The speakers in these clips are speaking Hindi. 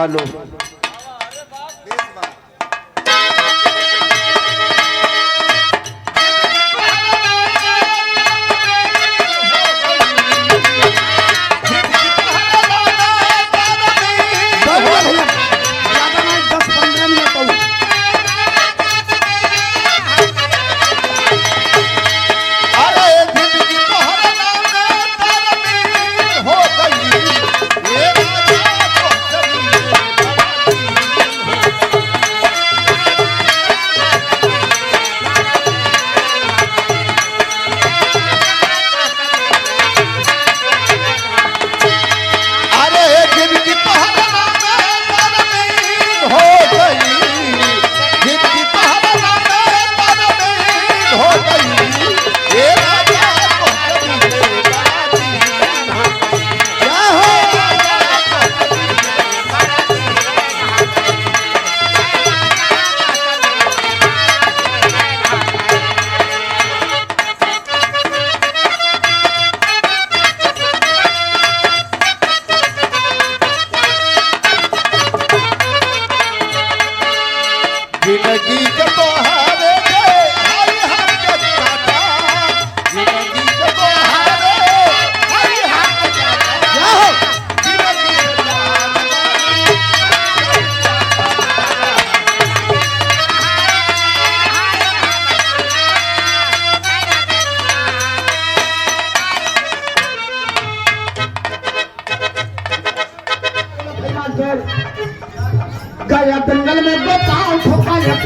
गवा लो। गया जंगल में गोपाल ठोका गया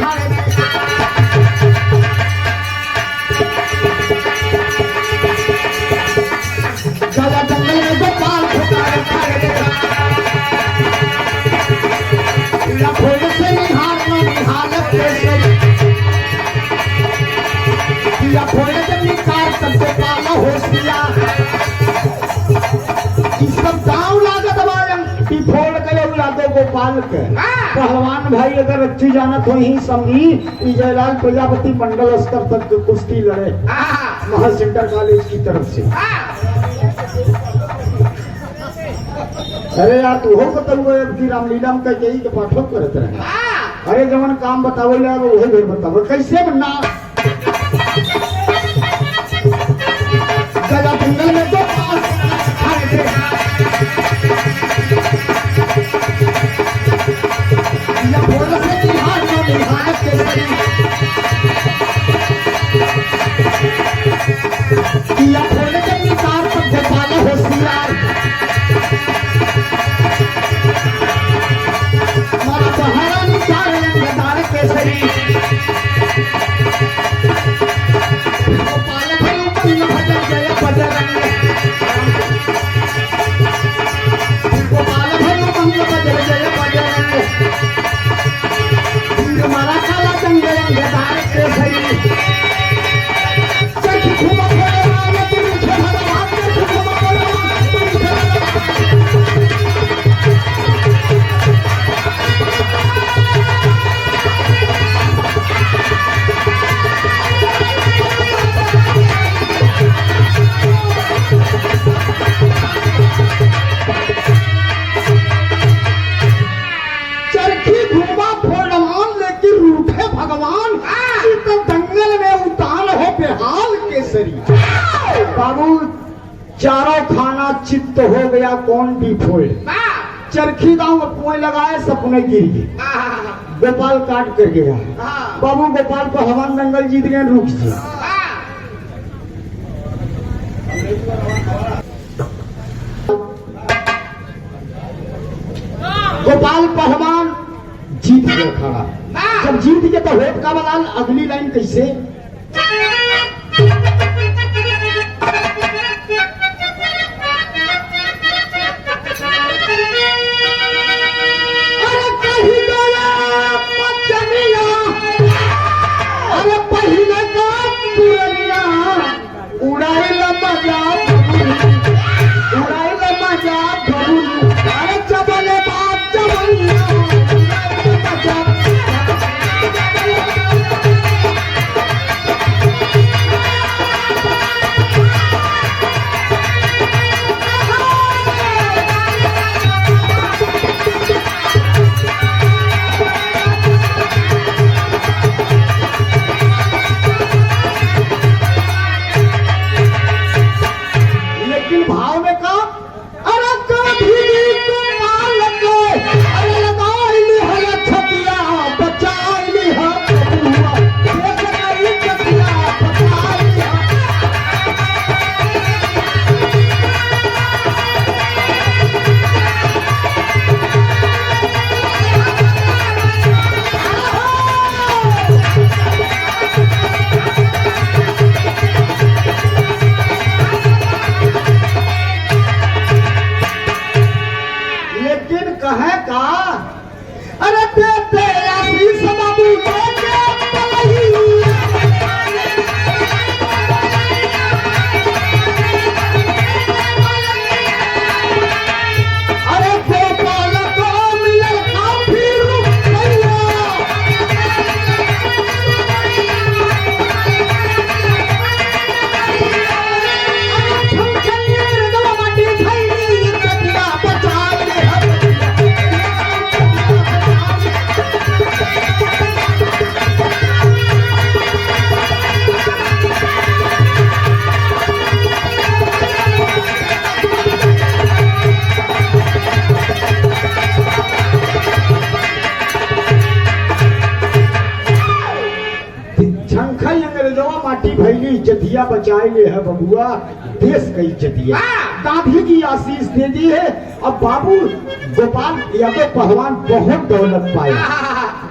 जंगल में गोपाल ठोका से निहार न निहार जब निकार तब पाला होशियार सब गाँव लागत वायम की फोड़ गए दो गोपाल के पहलवान भाई अगर अच्छी जानत हो ही समझी जयलाल प्रजापति मंडल स्तर तक कुश्ती लड़े महर्षि इंटर कॉलेज की तरफ से। अरे यार तू हो बताओ रामलीला में कह के पाठक करते रहे। अरे जवन काम बताओ यार वही फिर बताओ कैसे बनना गला जंगल में दो बाबू चारों खाना चित्त हो गया कौन भी फोड़ चरखी दांव कुएं लगाए सपने गिर गए गोपाल काट कर गया बाबू गोपाल को हवन दंगल जीत गए रुक से गोपाल पहलवान जीत गया खड़ा जब जीत गया तो होट का बलाल अगली लाइन कैसे झंखई अंग्रेजवा माटी भैली इज्जतिया बचाए ले है बबुआ देश का इज्जतिया। गांधी जी आशीष दे दी है। अब बाबू गोपाल यादव पहलवान बहुत दौलत पाया,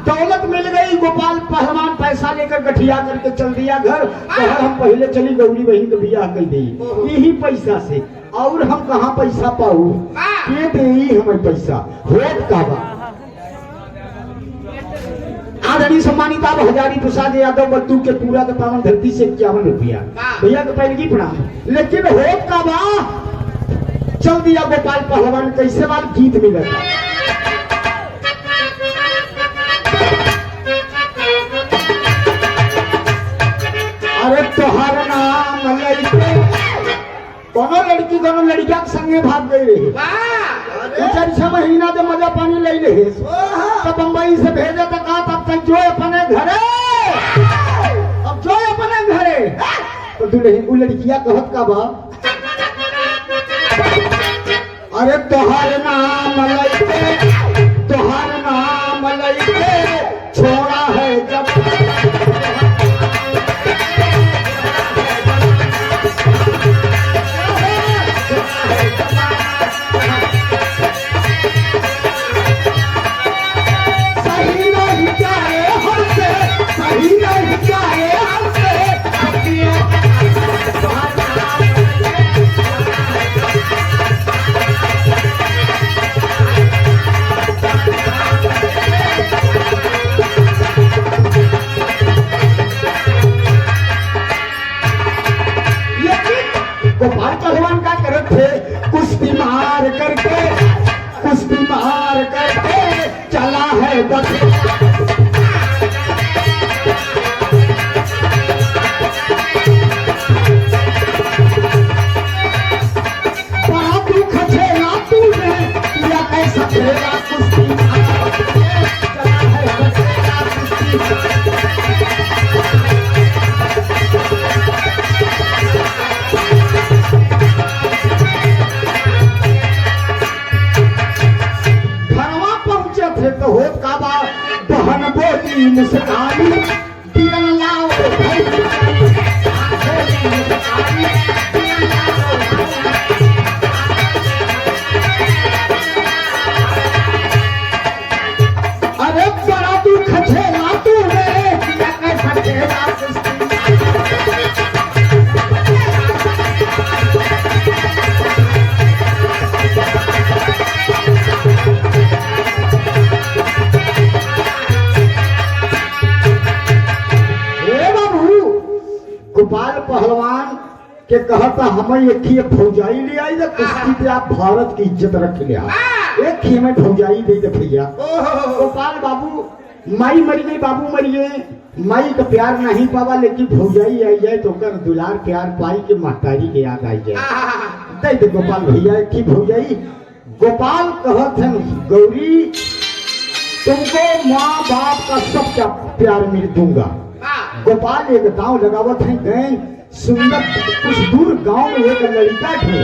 दौलत मिल गई। गोपाल पहलवान पैसा लेकर गठिया करके चल दिया घर। कहर हम पहले चली गौरी बहन के बियाह कर दी यही पैसा से, और हम कहाँ पैसा पाऊ के दे हमें पैसा होत का बा। आदरणीय सम्मानित आप हजारी प्रसाद यादव बत्तू के पूरा के पावन धरती से 51 रुपया भैया के पैरगी प्रणाम। लेकिन होत का बा चल दिया गोपाल पहलवान कैसे बार गीत मिला था। अरे तोहर नाम लड़के कोनो लड़की कोनो लड़किया के संगे भाग गई रही। 4-6 महीना जो मजा पानी ले ले तो बम्बई से भेजे तो कहा तब तक जो अपने घरे, अब जो अपने घरे। तो दुल्हन वो लड़किया कहत का बा अरे तोहर नाम लइके तोहर नाम लइके छोड़ा है जब कुश्ती मार करके चला है बस। बड़ा दुख झेला तूने या कैसा झेला कुश्ती मार करके चला है बसेरा कुश्ती। तो हो काबा बहन बोली मुस्कानी तिरन लाओ अरे बड़ा दुख झेला तूने या कैसा झेला गोपाल पहलवान के कहता हमें एक ही फौजाई ले आई तो कुश्ती पे आप भारत की इज्जत रख लिया एक ही में फौजाई दे दे भैया। गोपाल बाबू माई मरी गई बाबू मरी गए माई का प्यार नहीं पावा लेकिन फौजाई आई जाए तो कर दुलार प्यार पाई के महतारी के याद आई जाए दे दे गोपाल भैया एक ही फौजाई। गोपाल कहते हैं गौरी तुमको माँ बाप का सब प्यार मिल दूंगा। गोपाल एक गांव लगावत है गए सुंदर कुछ दूर गांव में एक लड़का थे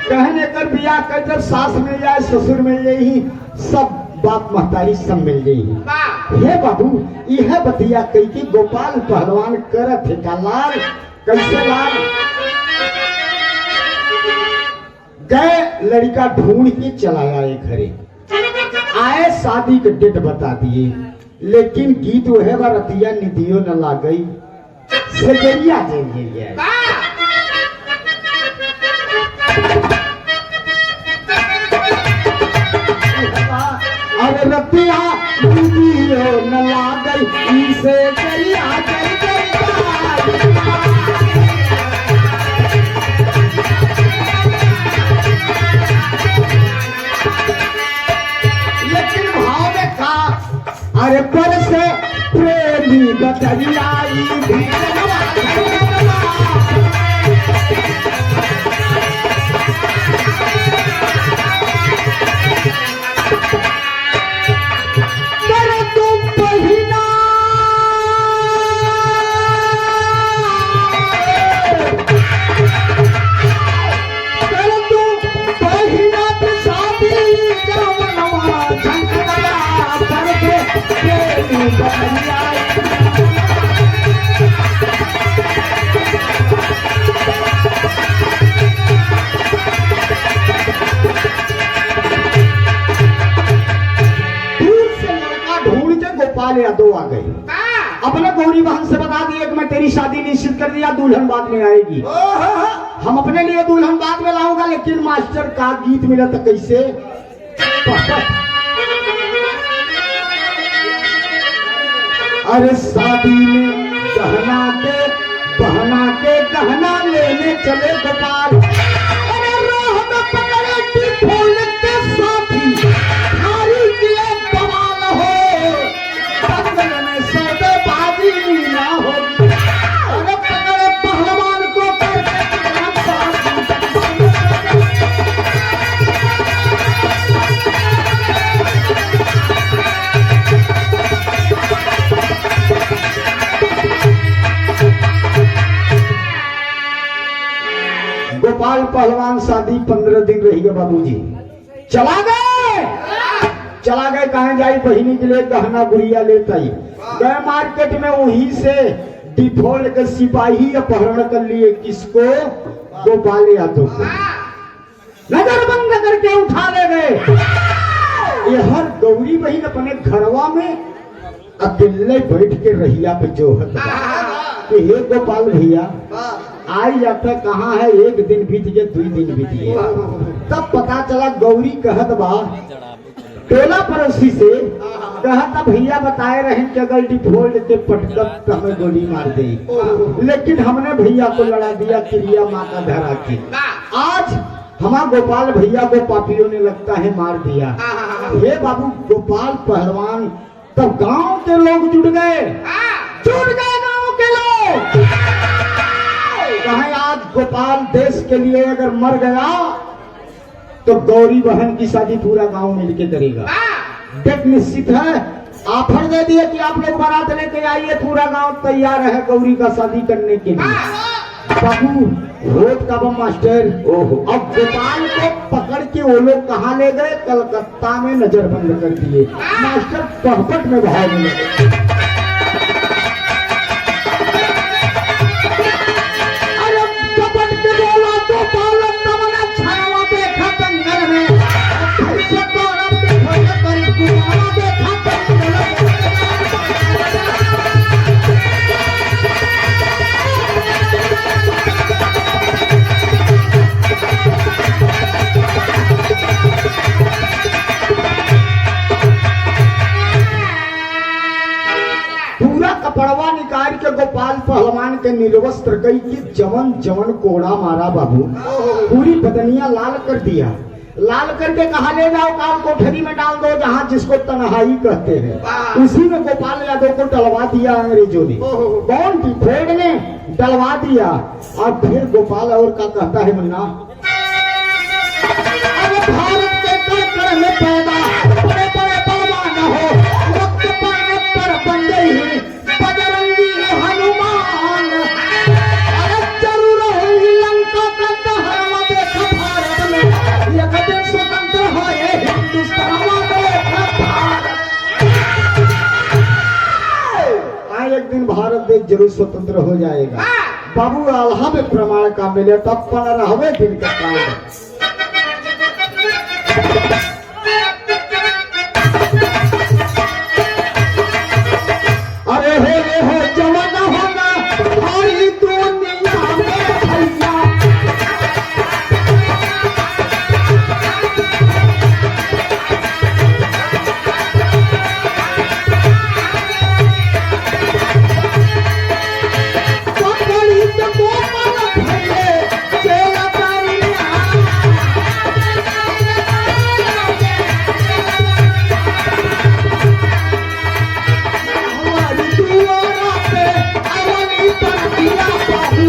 कहने कर बिया कर जब सास मिल जाए ससुर मिल जाए सब बाप महतारी सब मिल जाए। हे बाबू यह बतिया कई की गोपाल पहलवान करत है का लाल कैसे लाल गए लड़का ढूंढ के चलाया एक घरे आए शादी के डेट बता दिए लेकिन गीत वह रतिया निधियो न ला गई सजरिया दे अरे रतिया निधियो न ला गई सजरिया लेकिन भाव में था अरे पर से प्रेमी बदरियाई कर तुम पहिना कर तुम पहिना शादी जवनवा झंकड़ा पर से प्रेमी बदरियाई आ गए। अपने गौरी बहन से बता दिए कि मैं तेरी शादी निश्चित कर दिया, दुल्हन बाद में आएगी। हम अपने लिए दुल्हन बाद में लाऊंगा, लेकिन मास्टर का गीत मिला तो कैसे? अरे शादी में बहना के गहना लेने चले गोपाल। अरे राह में पकड़े टिफोल के साथी, हारी किए बवाल हो, बगल में सौदेबाजी लीला होगी। अरे पकड़े पहलवान को करके गोपाल पहलवान शादी 15 दिन रही है बाबूजी। चला गए कहा जाई बहिनी के लिए गहना गुड़िया लेता ही गए मार्केट में, वहीं से डिफॉल्ट के सिपाही अपहरण कर लिए। किसको? गोपाल यादव को नजर बंद करके उठा ले गए। ये हर गौरी बहन अपने घरवा में अकेले बैठ के रहिया पे जोहत कि हे गोपाल भैया आई जाता कहाँ है? एक दिन बीत गए, 2 दिन बीत गए, तब पता चला गौरी कहत बा टोला पड़ोसी से, कहता भैया बताए रहे कि अगर डिफॉल्ट के पटकत तो हमें गोली मार दे, लेकिन हमने भैया को लड़ा दिया क्रिया माँ का धरा के। आज हमारा गोपाल भैया को पापियों ने लगता है मार दिया। हे बाबू गोपाल पहलवान, तब गांव के लोग जुट गए गांव के लोग। कहें आज गोपाल देश के लिए अगर मर गया तो गौरी बहन की शादी पूरा गांव मिलके करेगा। डेट निश्चित है। ऑफर दे दिए कि आप लोग बारात लेके आइए, पूरा गांव तैयार है गौरी का शादी करने के लिए। बाबू वोट का बम मास्टर, ओहो, अब गोपाल को पकड़ के वो लोग कहाँ ले गए? कलकत्ता में नजर बंद कर दिए। मास्टर पहपट में भाग लगे। कपड़वा निकाल के गोपाल पहलवान के निर्वस्त्र कई के जवन जवन कोड़ा मारा बाबू, पूरी बदनिया लाल कर दिया। लाल करके कहा ले जाओ काल कोठरी में डाल दो, जहाँ जिसको तन्हाई कहते हैं। उसी में गोपाल यादव को डलवा दिया अंग्रेजों ने। कौन? डिफॉल्ट ने डलवा दिया। और फिर गोपाल और क्या कहता है मुन्ना, अरे भारत के कड़ में पैदा बड़े बड़े पहलवान हो, वक्त पर बन गई बजरंगी हनुमान। अरे जरूर होगी लंका का दहन देखा भारत में, एक दिन स्वतंत्र हो ये हिंदुस्तान देखा भारत। एक दिन भारत देश जरूर स्वतंत्र हो जाएगा। बाबू आल्हा में प्रमाण का मिले तब 15वें दिन का काम है। अरे हो जवान होना हमारी दुनिया में भैया। पकड़ी तो गोपाल भैया चेला तारिया। हमारी दुआरा पे अवनी पर दिया बाबू।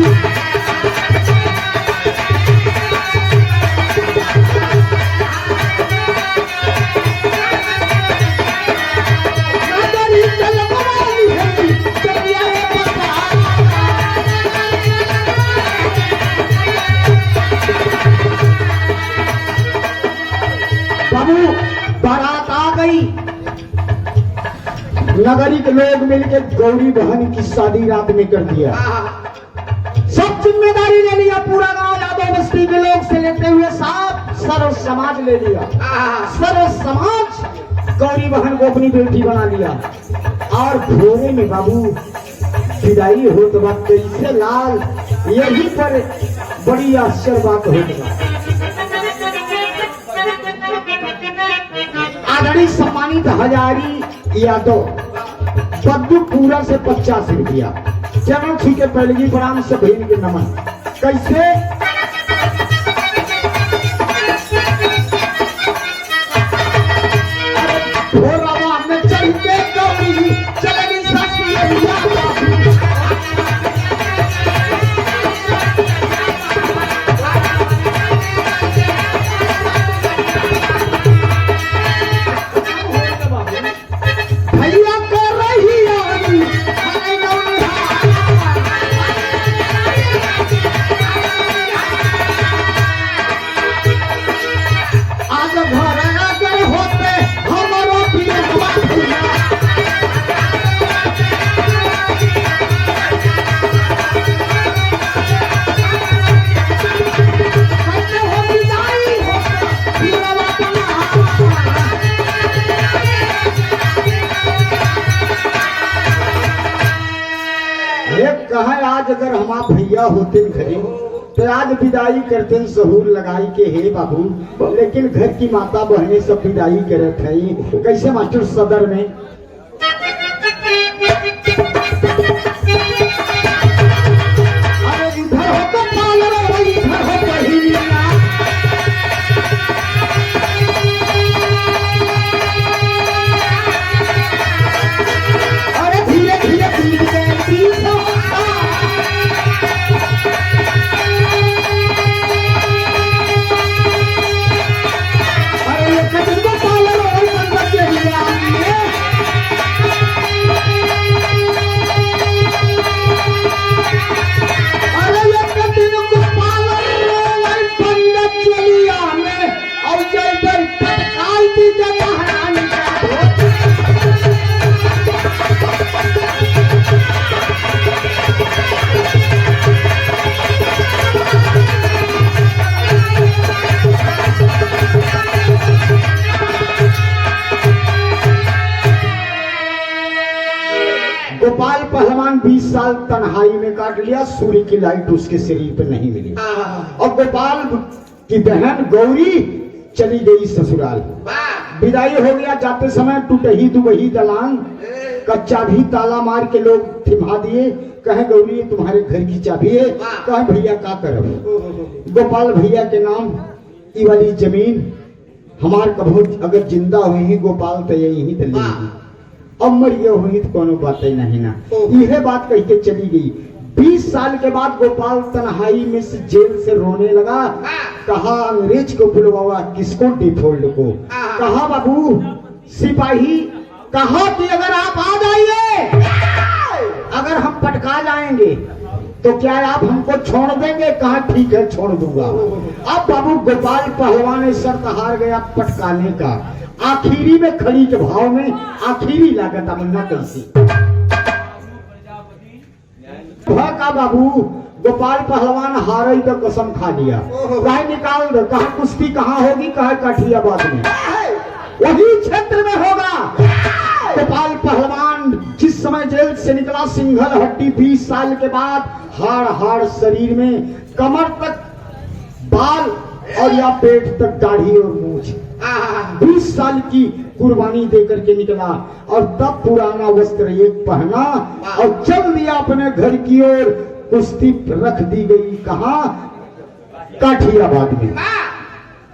नगरी चलवाई है चलिया रे बाबू। बारात आ गई, नगरी के लोग मिलकर गौरी बहन की शादी रात में कर दिया। सब जिम्मेदारी ले लिया, पूरा गांव यादव बस्ती के लोग से लेते हुए साथ सर्व समाज ले लिया। सर्व समाज गौरी बहन को अपनी बेटी बना लिया। और भोरे में बाबू विदाई हो तो बात कैसे लाल, यही पर बड़ी आश्चर्य बात हो गया। आदरणीय सम्मानित हजारी यादव बद्दू पूरा से 50 रुपया चरण छू के पहले प्रणाम से बहन के नमन। कैसे भोरवा में चढ़ के गौरी चलनी ससुरिया भैया को रही आई आज घर अगर होते हमारो पिया कहा आज अगर हम भैया होते घरे तो आज विदाई करते सहूर लगाई के हे बाबू, लेकिन घर की माता बहने सब विदाई करे थे। कैसे मास्टर सदर में अरे इधर हो तो पालर इधर हो बहिनिया, अरे धीरे धीरे गोपाल पहलवान 20 साल तन्हाई में काट लिया, सूर्य की लाइट उसके शरीर पर नहीं मिली। और गोपाल की बहन गौरी चली गई ससुराल। विदाई हो गया, जाते समय टूटही दुबही दलान का चाबी ताला मार के लोग थिमा दिए। कहे गौरी तुम्हारे घर की चाबी है। कहे भैया का करब। गोपाल भैया के नाम ये वाली जमीन हमार कभो अगर जिंदा हुई गोपाल तो यही दलेगी, अब मर गए हुई तो कोनो बात ही नहीं ना। यह बात कह के चली गई। 20 साल के बाद गोपाल तन्हाई में से जेल से रोने लगा। कहा अंग्रेज को बुलवावा, किसको डिफॉल्ट को। कहा बाबू सिपाही, कहा कि अगर आप आ जाइए, अगर हम पटका जाएंगे तो क्या आप हमको छोड़ देंगे। कहा ठीक है छोड़ दूंगा। अब बाबू गोपाल पहलवान शर्त हार गया पटकाने का। आखिरी में खड़ी के भाव में आखिरी लागत मुन्ना कैसी का बाबू गोपाल पहलवान हारे तो कसम खा लिया। कहा निकाल दो, कहा कुश्ती कहाँ होगी, कहा काठियाबाद में, वही क्षेत्र में होगा। गोपाल पहलवान जिस समय जेल से निकला, सिंघल हड्डी 20 साल के बाद हाड़ हाड़ शरीर में, कमर तक बाल और या पेट तक दाढ़ी और मूछ। 20 साल की कुर्बानी देकर के निकला और तब पुराना वस्त्र एक पहना और चल दिया अपने घर की ओर। कुश्ती रख दी गई कहाँ, काठियाबाद में।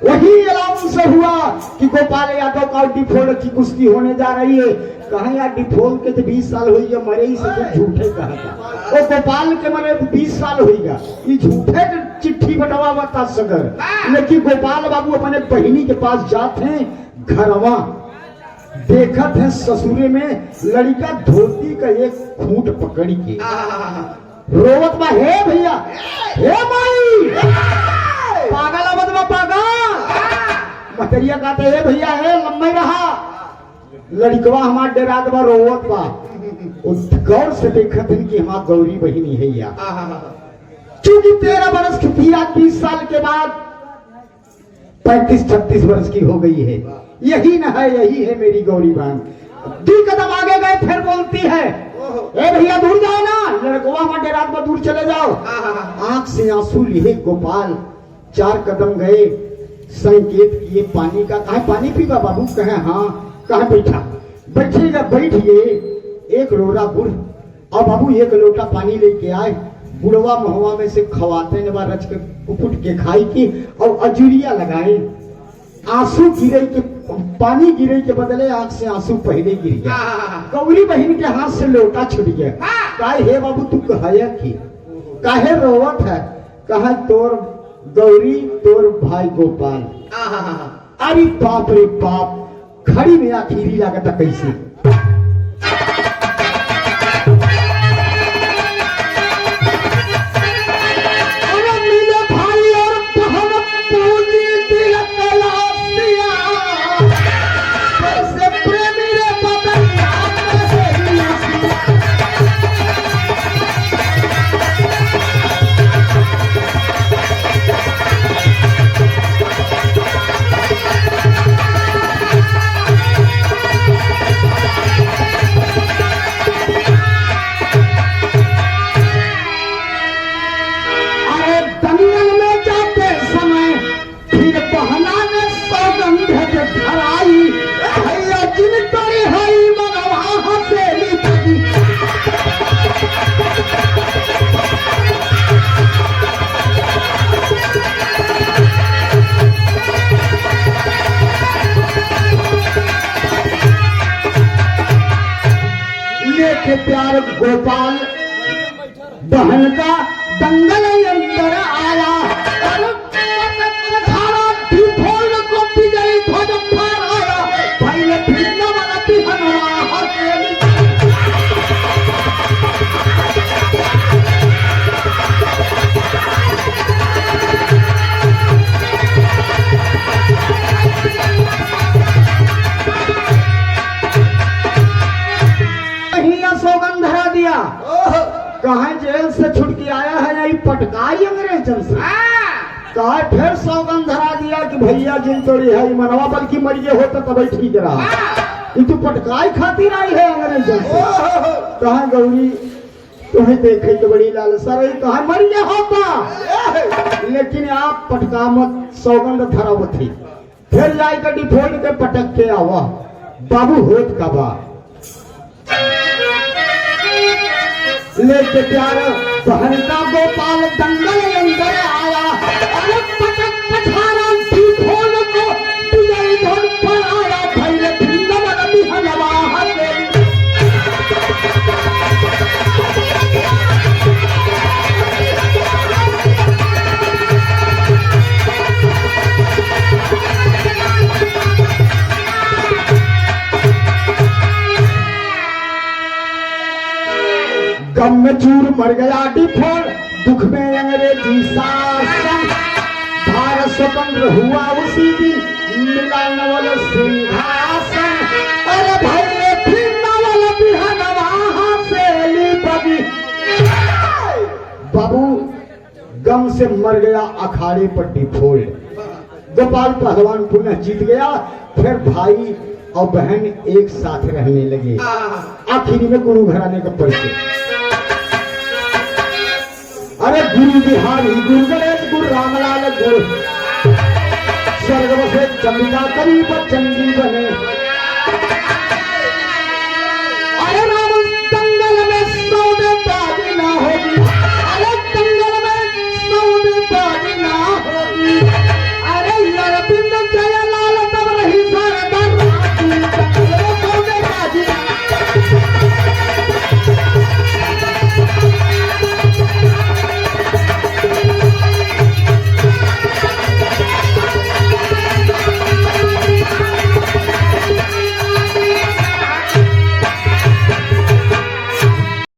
वही ऐलान से हुआ कि गोपाल यादव का डिफॉल्ट की कुश्ती होने जा रही है। कहा यार डिफॉल्ट के तो 20 साल हुई है, मरे ही सब झूठे कहा था। वो गोपाल के मरे 20 साल हुईगा, ये झूठे चिट्ठी बटवा बता सगर। लेकिन गोपाल बाबू अपने बहिनी के पास जाते हैं घरवा, देखत है ससुरे में लड़का धोती का एक खूंट पकड़ के रोवत बा, हे भैया हे माई, पागल अवध में पागल। मतरिया कहते हे भैया हे लम्बे रहा। लड़कवा हमार डेरात बा रोवत बा। गौर से देखत है कि हमार गौरी बहिनी है या चूंकि 13 वर्ष की थी, आज 20 साल के बाद 35-36 वर्ष की हो गई है। यही न है, यही है मेरी गौरी बहन। 2 कदम आगे गए फिर बोलती है, ए भैया दूर जाओ ना, लड़कोआ मंडे रात में दूर चले जाओ। आंख से आंसू लिए गोपाल 4 कदम गए, संकेत किए पानी का। कहा पानी पीवा बाबू? कहे हाँ। कहा बैठा? बैठिएगा, बैठिए। एक रोरा गुड़ और बाबू 1 लोटा पानी लेके आए। बुढ़वा महुआ में से खवाते ने रच के कुकुट के खाई की और अजुरिया लगाए। आंसू गिरे के, पानी गिरे के बदले आंख से आंसू पहले गिर गया। गौरी बहन के हाथ से लोटा छूट गया। काहे हे बाबू तू कहाया की? काहे रोवत है? कहा तोर गौरी, तोर भाई गोपाल। अरे बाप रे बाप, खड़ी में आखिरी लागत कैसे? प्यार गोपाल बहन का दंगल अंदर आया। कहा जेल से छुट के आया है, यही पटकाई अंग्रेजन से। कहा फिर सौगंध धरा दिया कि भैया जिन तोड़ी है मनवा, बल्कि मरिए होता तब ठीक रहा। तू पटकाई खातिर आई है अंग्रेजन से। कहा गौरी तुम्हें देखे तो बड़ी लालसा रही, कहा मरिए होता लेकिन आप पटका मत, सौगंध धरावत थी। फिर जाए कर डिफोल्ट के पटक के आवा। बाबू होत का बा लेके प्यार बहन का गोपाल दंगल अंदर आया। अरे पटक पठारा खोल को तुझे घर पर आया। भैले वृंदावन बिहनवा हरे। गम में चूर मर गया डिफोल, दुख में अंग्रेजी शासन। भारत स्वतंत्र हुआ उसी दिन, मिला नवल सिंहासन। अरे भैले फिर नवल बिहनवा हसेली बगी। बाबू गम से मर गया अखाड़े पर डिफोल्ट। गोपाल पहलवान पुनः जीत गया। फिर भाई और बहन एक साथ रहने लगे। आखिरी में गुरु घराने का परिचय। अरे गुरु बिहारी, गुरु गणेश, गुरु रामलाल, गुरु स्वर्ग बसे चंडिका, कवि पर चंडी बने।